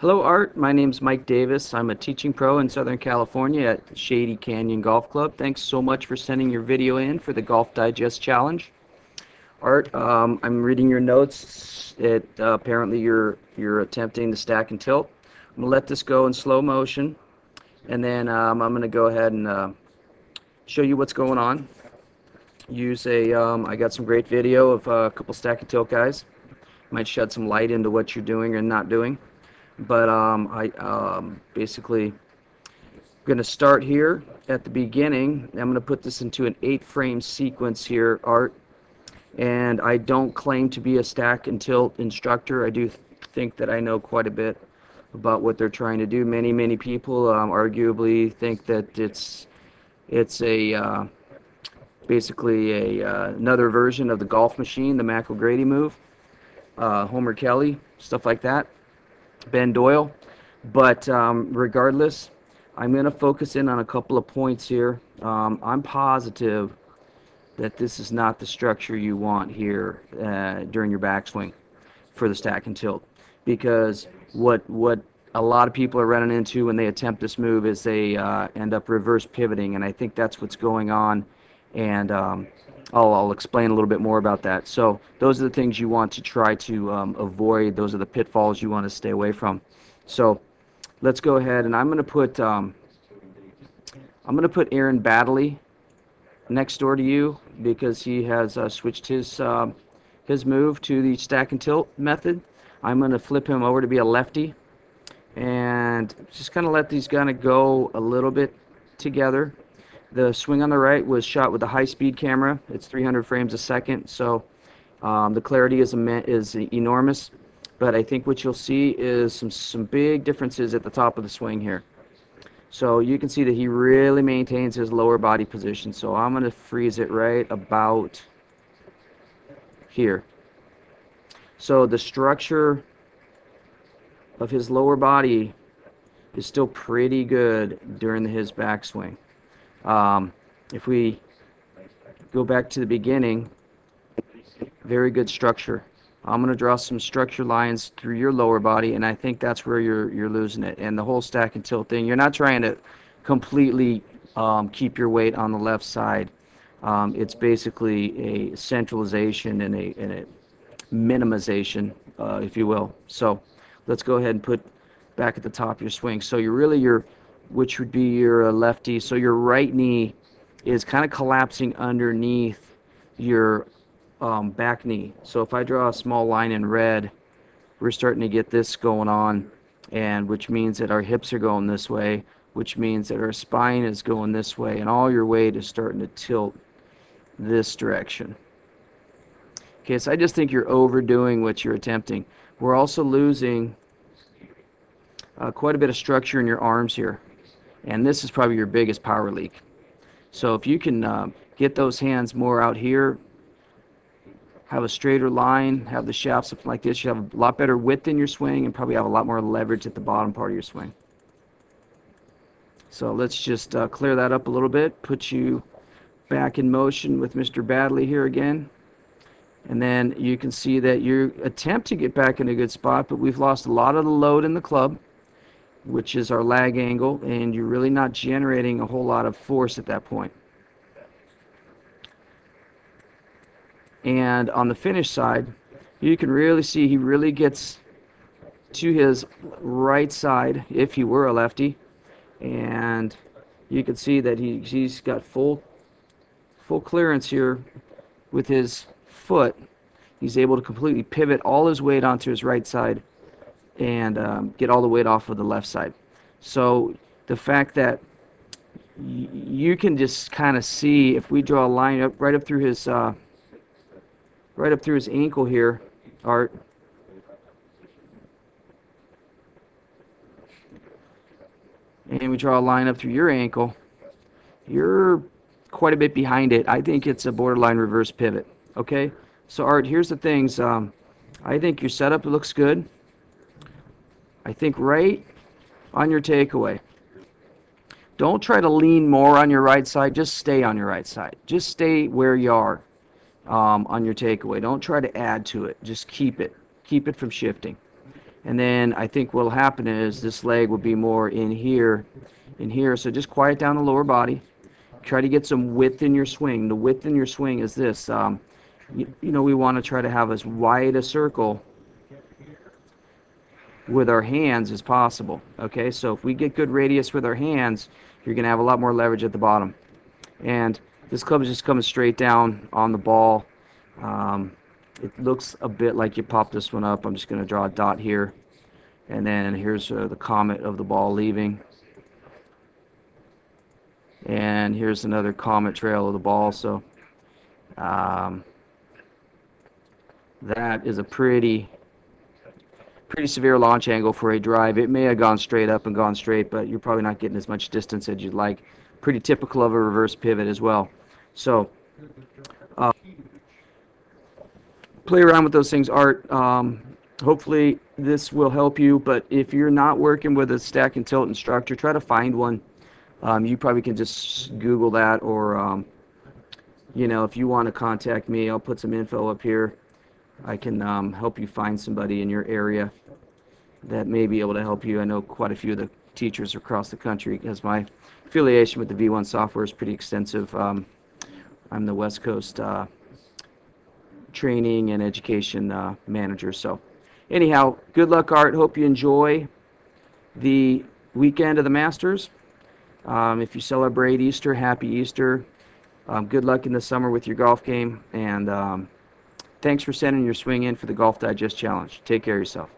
Hello, Art. My name's Mike Davis. I'm a teaching pro in Southern California at Shady Canyon Golf Club. Thanks so much for sending your video in for the Golf Digest Challenge. Art, I'm reading your notes. Apparently you're attempting to stack and tilt. I'm gonna let this go in slow motion, and then I'm gonna go ahead and show you what's going on. I got some great video of a couple stack and tilt guys. Might shed some light into what you're doing or not doing. But basically going to start here at the beginning. I'm going to put this into an 8-frame sequence here, Art. And I don't claim to be a stack and tilt instructor. I do think that I know quite a bit about what they're trying to do. Many people arguably think that it's basically another version of the golf machine, the Mac O'Grady move, Homer Kelly, stuff like that. Ben Doyle, but regardless, I'm going to focus in on a couple of points here. I'm positive that this is not the structure you want here during your backswing for the stack and tilt, because what a lot of people are running into when they attempt this move is they end up reverse pivoting, and I think that's what's going on, and I'll explain a little bit more about that. So those are the things you want to try to avoid. Those are the pitfalls you want to stay away from. So let's go ahead, and I'm going to put Aaron Baddeley next door to you because he has switched his move to the stack and tilt method. I'm going to flip him over to be a lefty, and just kind of let these kind of go a little bit together. The swing on the right was shot with a high-speed camera. It's 300 frames a second, so the clarity is enormous. But I think what you'll see is some big differences at the top of the swing here. So you can see that he really maintains his lower body position. So I'm going to freeze it right about here. So the structure of his lower body is still pretty good during his backswing. If we go back to the beginning, very good structure. I'm going to draw some structure lines through your lower body, and I think that's where you're losing it. And the whole stack and tilt thing, you're not trying to completely keep your weight on the left side. It's basically a centralization and a minimization, if you will. So let's go ahead and put back at the top your swing. So which would be your lefty. So your right knee is kind of collapsing underneath your back knee. So if I draw a small line in red, we're starting to get this going on, and which means that our hips are going this way, which means that our spine is going this way, and all your weight is starting to tilt this direction. Okay, so I just think you're overdoing what you're attempting. We're also losing quite a bit of structure in your arms here. And this is probably your biggest power leak. So if you can get those hands more out here, have a straighter line, have the shaft something like this, you have a lot better width in your swing and probably have a lot more leverage at the bottom part of your swing. So let's just clear that up a little bit, put you back in motion with Mr. Baddeley here again. And then you can see that you attempt to get back in a good spot, but we've lost a lot of the load in the club, which is our lag angle, and you're really not generating a whole lot of force at that point. And on the finish side, you can really see he really gets to his right side if he were a lefty, and you can see that he's got full clearance here with his foot. He's able to completely pivot all his weight onto his right side and get all the weight off of the left side. So the fact that you can just kind of see, if we draw a line up right up through his ankle here, Art, and we draw a line up through your ankle, you're quite a bit behind it. I think it's a borderline reverse pivot. Okay, so Art, here's the things. I think your setup looks good. I think right on your takeaway, don't try to lean more on your right side. Just stay on your right side. Just stay where you are on your takeaway. Don't try to add to it. Just keep it. Keep it from shifting. And then I think what will happen is this leg will be more in here, So just quiet down the lower body. Try to get some width in your swing. The width in your swing is this. You know, we want to try to have as wide a circle with our hands as possible. Okay, so if we get good radius with our hands, you're going to have a lot more leverage at the bottom. And this club is just coming straight down on the ball. It looks a bit like you pop this one up. I'm just going to draw a dot here. And then here's the comet of the ball leaving. And here's another comet trail of the ball. So that is a pretty severe launch angle for a drive. It may have gone straight up and gone straight, but you're probably not getting as much distance as you'd like. Pretty typical of a reverse pivot as well. So play around with those things, Art. Hopefully this will help you, but if you're not working with a stack and tilt instructor, try to find one. You probably can just Google that, or you know, if you want to contact me, I'll put some info up here. I can help you find somebody in your area that may be able to help you. I know quite a few of the teachers across the country, because my affiliation with the V1 software is pretty extensive. I'm the West Coast training and education manager. So anyhow, good luck, Art. Hope you enjoy the weekend of the Masters. If you celebrate Easter, happy Easter. Good luck in the summer with your golf game, and thanks for sending your swing in for the Golf Digest Challenge. Take care of yourself.